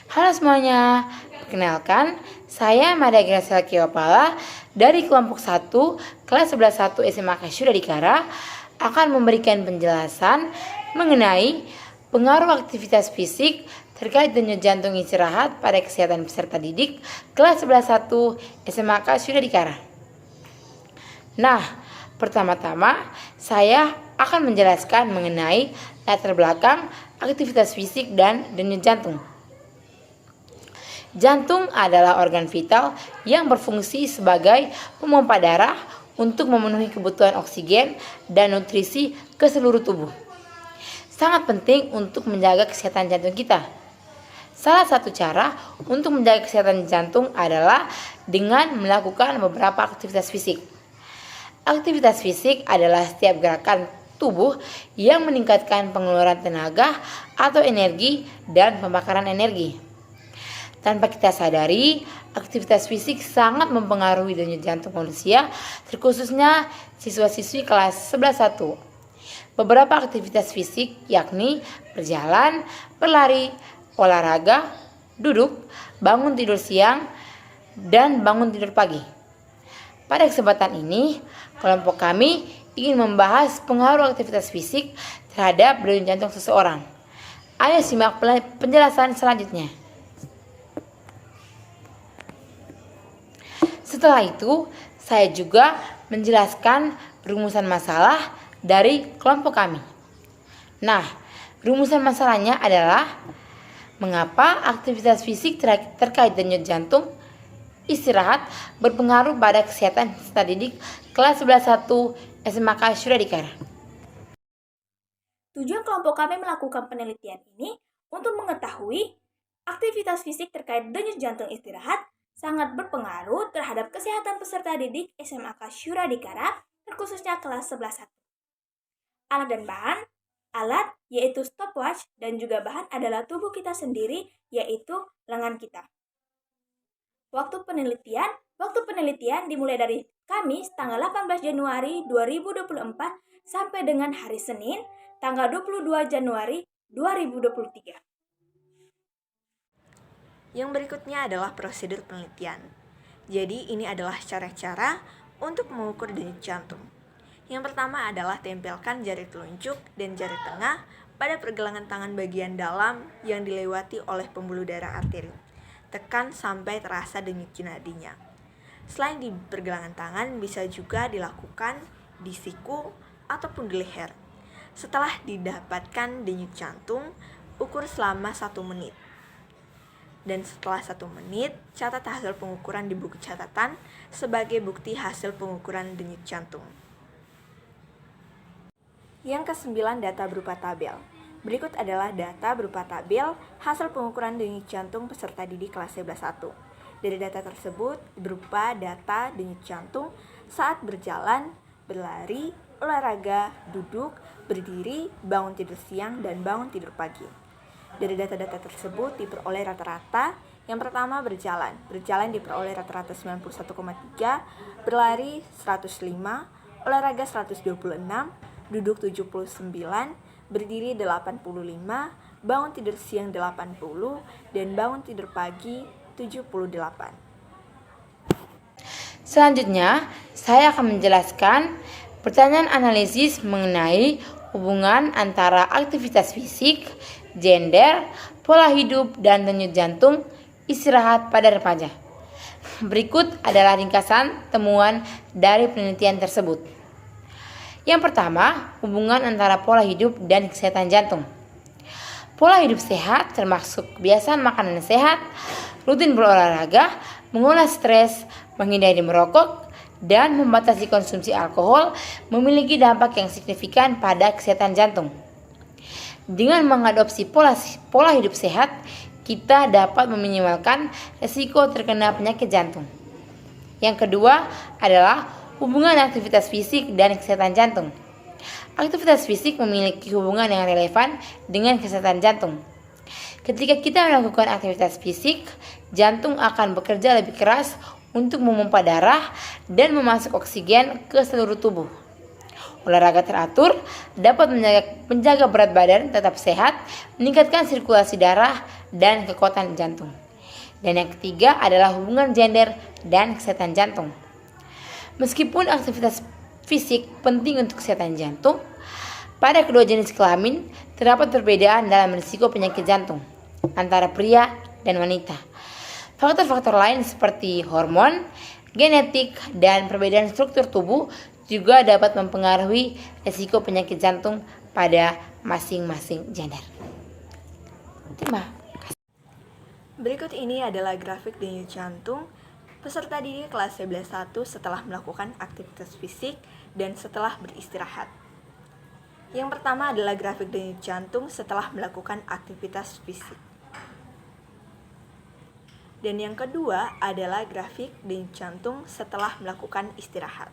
Halo semuanya, perkenalkan saya Mada Gracia Kiopala dari kelompok 1 kelas 11 1 SMA Kasyura Dikara akan memberikan penjelasan mengenai pengaruh aktivitas fisik terkait denyut jantung istirahat pada kesehatan peserta didik kelas 11 1 SMA Kasyura Dikara. Nah, pertama-tama saya akan menjelaskan mengenai latar belakang aktivitas fisik dan denyut jantung. Jantung adalah organ vital yang berfungsi sebagai pemompa darah untuk memenuhi kebutuhan oksigen dan nutrisi ke seluruh tubuh. Sangat penting untuk menjaga kesehatan jantung kita. Salah satu cara untuk menjaga kesehatan jantung adalah dengan melakukan beberapa aktivitas fisik. Aktivitas fisik adalah setiap gerakan tubuh yang meningkatkan pengeluaran tenaga atau energi dan pembakaran energi. Tanpa kita sadari, aktivitas fisik sangat mempengaruhi denyut jantung manusia, terkhususnya siswa-siswi kelas 11 1. Beberapa aktivitas fisik yakni berjalan, berlari, olahraga, duduk, bangun tidur siang, dan bangun tidur pagi. Pada kesempatan ini, kelompok kami ingin membahas pengaruh aktivitas fisik terhadap denyut jantung seseorang. Ayo simak penjelasan selanjutnya. Setelah itu, saya juga menjelaskan rumusan masalah dari kelompok kami. Nah, rumusan masalahnya adalah mengapa aktivitas fisik terkait denyut jantung istirahat berpengaruh pada kesehatan peserta didik kelas 11 1 SMA Kasyura Dikara. Tujuan kelompok kami melakukan penelitian ini untuk mengetahui aktivitas fisik terkait denyut jantung istirahat sangat berpengaruh terhadap kesehatan peserta didik SMA Kasyura Dikara, terkhususnya kelas 11 1. Alat dan bahan. Alat yaitu stopwatch dan juga bahan adalah tubuh kita sendiri, yaitu lengan kita. Waktu penelitian dimulai dari Kamis tanggal 18 Januari 2024 sampai dengan hari Senin tanggal 22 Januari 2023. Yang berikutnya adalah prosedur penelitian. Jadi ini adalah cara-cara untuk mengukur denyut jantung. Yang pertama adalah tempelkan jari telunjuk dan jari tengah pada pergelangan tangan bagian dalam yang dilewati oleh pembuluh darah arteri. Tekan sampai terasa denyut nadinya. Selain di pergelangan tangan, bisa juga dilakukan di siku ataupun di leher. Setelah didapatkan denyut jantung, ukur selama 1 menit. Dan setelah 1 menit, catat hasil pengukuran di buku catatan sebagai bukti hasil pengukuran denyut jantung. Yang ke-9, data berupa tabel. Berikut adalah data berupa tabel hasil pengukuran denyut jantung peserta didik kelas 11 1. Dari data tersebut berupa data denyut jantung saat berjalan, berlari, olahraga, duduk, berdiri, bangun tidur siang, dan bangun tidur pagi. Dari data-data tersebut diperoleh rata-rata. Yang pertama berjalan diperoleh rata-rata 91,3, berlari 105, olahraga 126, duduk 79, berdiri 85, bangun tidur siang 80, dan bangun tidur pagi 78. Selanjutnya, saya akan menjelaskan pertanyaan analisis mengenai hubungan antara aktivitas fisik, gender, pola hidup, dan denyut jantung istirahat pada remaja. Berikut adalah ringkasan temuan dari penelitian tersebut. Yang pertama, hubungan antara pola hidup dan kesehatan jantung. Pola hidup sehat termasuk kebiasaan makanan sehat, rutin berolahraga, mengolah stres, menghindari merokok, dan membatasi konsumsi alkohol memiliki dampak yang signifikan pada kesehatan jantung. Dengan mengadopsi pola hidup sehat, kita dapat meminimalkan risiko terkena penyakit jantung. Yang kedua adalah hubungan aktivitas fisik dan kesehatan jantung. Aktivitas fisik memiliki hubungan yang relevan dengan kesehatan jantung. Ketika kita melakukan aktivitas fisik, jantung akan bekerja lebih keras untuk memompa darah dan memasuk oksigen ke seluruh tubuh. Olahraga teratur dapat menjaga berat badan tetap sehat, meningkatkan sirkulasi darah, dan kekuatan jantung. Dan yang ketiga adalah hubungan gender dan kesehatan jantung. Meskipun aktivitas fisik penting untuk kesehatan jantung, pada kedua jenis kelamin terdapat perbedaan dalam risiko penyakit jantung antara pria dan wanita. Faktor-faktor lain seperti hormon, genetik, dan perbedaan struktur tubuh juga dapat mempengaruhi risiko penyakit jantung pada masing-masing gender. Terima kasih. Berikut ini adalah grafik denyut jantung peserta didik kelas 11.1 setelah melakukan aktivitas fisik dan setelah beristirahat. Yang pertama adalah grafik denyut jantung setelah melakukan aktivitas fisik. Dan yang kedua adalah grafik denyut jantung setelah melakukan istirahat.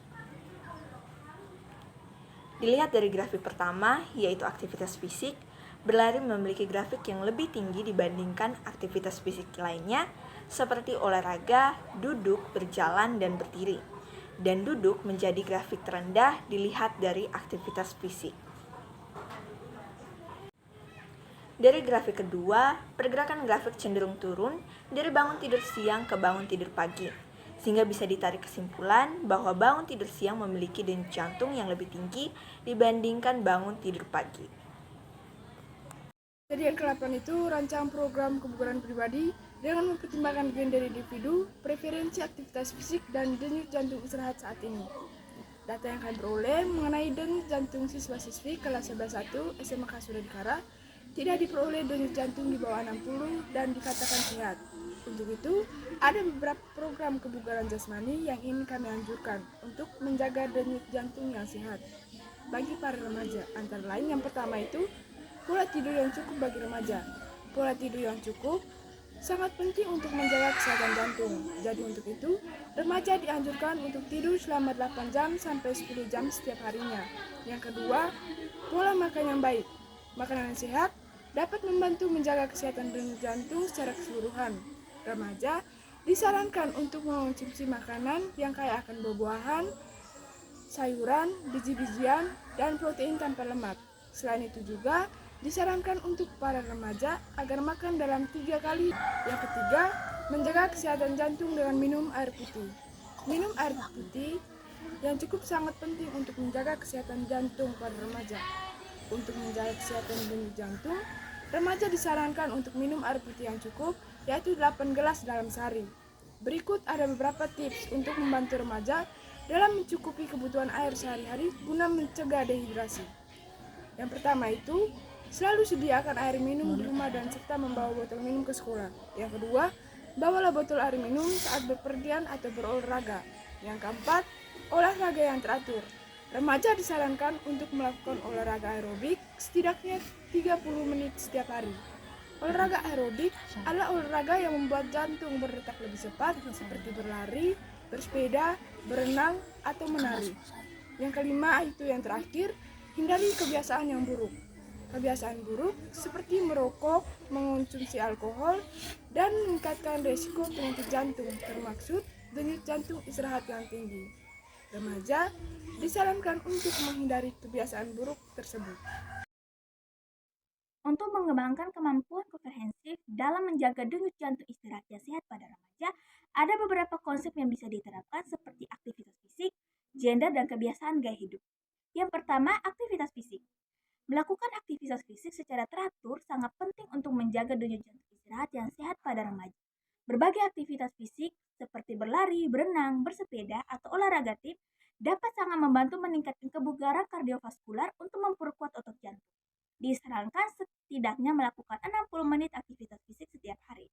Dilihat dari grafik pertama, yaitu aktivitas fisik, berlari memiliki grafik yang lebih tinggi dibandingkan aktivitas fisik lainnya, seperti olahraga, duduk, berjalan, dan berdiri. Dan duduk menjadi grafik terendah dilihat dari aktivitas fisik. Dari grafik kedua, pergerakan grafik cenderung turun dari bangun tidur siang ke bangun tidur pagi, sehingga bisa ditarik kesimpulan bahwa bangun tidur siang memiliki denyut jantung yang lebih tinggi dibandingkan bangun tidur pagi. Jadi yang ke-8 itu rancang program kebugaran pribadi dengan mempertimbangkan gender individu, preferensi aktivitas fisik, dan denyut jantung istirahat saat ini. Data yang kami peroleh mengenai denyut jantung siswa-siswi kelas 11.1 SMK Suradikara tidak diperoleh denyut jantung di bawah 60 dan dikatakan sehat. Untuk itu, ada beberapa program kebugaran jasmani yang ingin kami anjurkan untuk menjaga denyut jantung yang sehat bagi para remaja. Antara lain yang pertama itu pola tidur yang cukup bagi remaja. Pola tidur yang cukup sangat penting untuk menjaga kesehatan jantung. Jadi untuk itu, remaja dianjurkan untuk tidur selama 8 jam sampai 10 jam setiap harinya. Yang kedua, pola makan yang baik. Makanan yang sehat dapat membantu menjaga kesehatan denyut jantung secara keseluruhan. Remaja disarankan untuk mengonsumsi makanan yang kaya akan buah-buahan, sayuran, biji-bijian, dan protein tanpa lemak. Selain itu juga disarankan untuk para remaja agar makan dalam 3 kali. Yang ketiga, menjaga kesehatan jantung dengan minum air putih. Minum air putih yang cukup sangat penting untuk menjaga kesehatan jantung pada remaja. Untuk menjaga kesehatan denyut jantung, remaja disarankan untuk minum air putih yang cukup, yaitu 8 gelas dalam sehari. Berikut ada beberapa tips untuk membantu remaja dalam mencukupi kebutuhan air sehari-hari guna mencegah dehidrasi. Yang pertama itu, selalu sediakan air minum di rumah dan serta membawa botol minum ke sekolah. Yang kedua, bawalah botol air minum saat bepergian atau berolahraga. Yang keempat, olahraga yang teratur. Remaja disarankan untuk melakukan olahraga aerobik setidaknya 30 menit setiap hari. Olahraga aerobik adalah olahraga yang membuat jantung berdetak lebih cepat, seperti berlari, bersepeda, berenang, atau menari. Yang kelima itu yang terakhir, hindari kebiasaan yang buruk. Kebiasaan buruk seperti merokok, mengonsumsi alkohol, dan meningkatkan risiko penyakit jantung, termaksud denyut jantung istirahat yang tinggi. Remaja disarankan untuk menghindari kebiasaan buruk tersebut. Untuk mengembangkan kemampuan komprehensif dalam menjaga denyut jantung istirahat yang sehat pada remaja, ada beberapa konsep yang bisa diterapkan seperti aktivitas fisik, gender, dan kebiasaan gaya hidup. Yang pertama, aktivitas fisik. Melakukan aktivitas fisik secara teratur sangat penting untuk menjaga denyut jantung istirahat yang sehat pada remaja. Berbagai aktivitas fisik seperti berlari, berenang, bersepeda, atau olahraga tim dapat sangat membantu meningkatkan kebugaran kardiovaskular untuk memperkuat otot jantung. Disarankan setidaknya melakukan 60 menit aktivitas fisik setiap hari.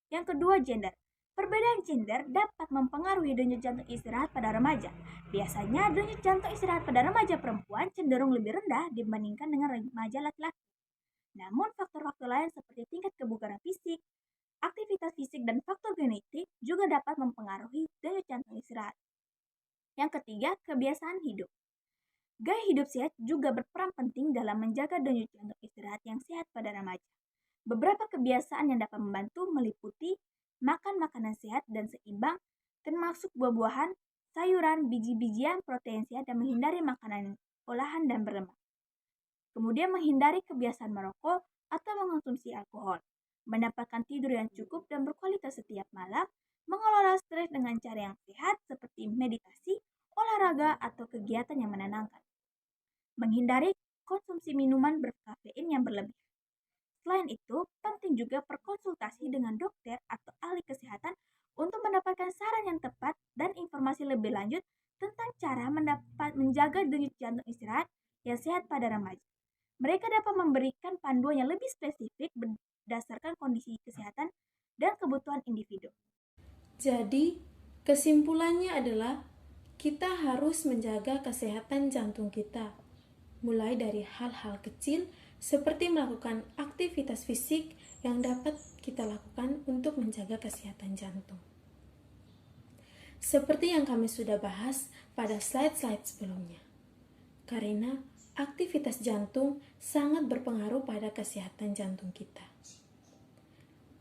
Yang kedua, gender. Perbedaan gender dapat mempengaruhi denyut jantung istirahat pada remaja. Biasanya denyut jantung istirahat pada remaja perempuan cenderung lebih rendah dibandingkan dengan remaja laki-laki. Namun faktor-faktor lain seperti tingkat kebugaran fisik, aktivitas fisik, dan faktor genetik juga dapat mempengaruhi denyut jantung istirahat. Yang ketiga, kebiasaan hidup. Gaya hidup sehat juga berperan penting dalam menjaga denyut jantung istirahat yang sehat pada remaja. Beberapa kebiasaan yang dapat membantu meliputi makan makanan sehat dan seimbang, termasuk buah-buahan, sayuran, biji-bijian, protein sehat, dan menghindari makanan olahan dan berlemak. Kemudian menghindari kebiasaan merokok atau mengonsumsi alkohol. mendapatkan tidur yang cukup dan berkualitas setiap malam, mengelola stres dengan cara yang sehat seperti meditasi, olahraga, atau kegiatan yang menenangkan. Menghindari konsumsi minuman berkafein yang berlebih. Selain itu, penting juga berkonsultasi dengan dokter atau ahli kesehatan untuk mendapatkan saran yang tepat dan informasi lebih lanjut tentang cara menjaga denyut jantung istirahat yang sehat pada remaja. Mereka dapat memberikan panduan yang lebih spesifik berdasarkan kondisi kesehatan dan kebutuhan individu. Jadi, kesimpulannya adalah kita harus menjaga kesehatan jantung kita, mulai dari hal-hal kecil seperti melakukan aktivitas fisik yang dapat kita lakukan untuk menjaga kesehatan jantung. Seperti yang kami sudah bahas pada slide-slide sebelumnya, karena aktivitas jantung sangat berpengaruh pada kesehatan jantung kita.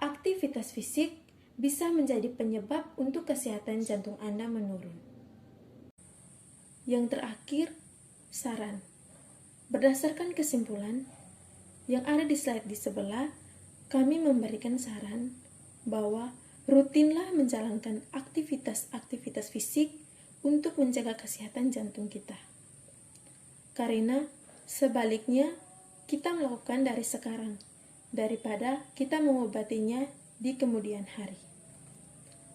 Aktivitas fisik bisa menjadi penyebab untuk kesehatan jantung Anda menurun. Yang terakhir, saran. Berdasarkan kesimpulan yang ada di slide di sebelah, kami memberikan saran bahwa rutinlah menjalankan aktivitas-aktivitas fisik untuk menjaga kesehatan jantung kita. Karena sebaliknya, kita melakukan dari sekarang, daripada kita mengobatinya di kemudian hari.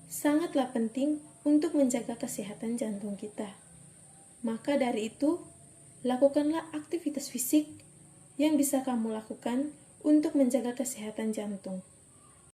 Sangatlah penting untuk menjaga kesehatan jantung kita. Maka dari itu, lakukanlah aktivitas fisik yang bisa kamu lakukan untuk menjaga kesehatan jantung.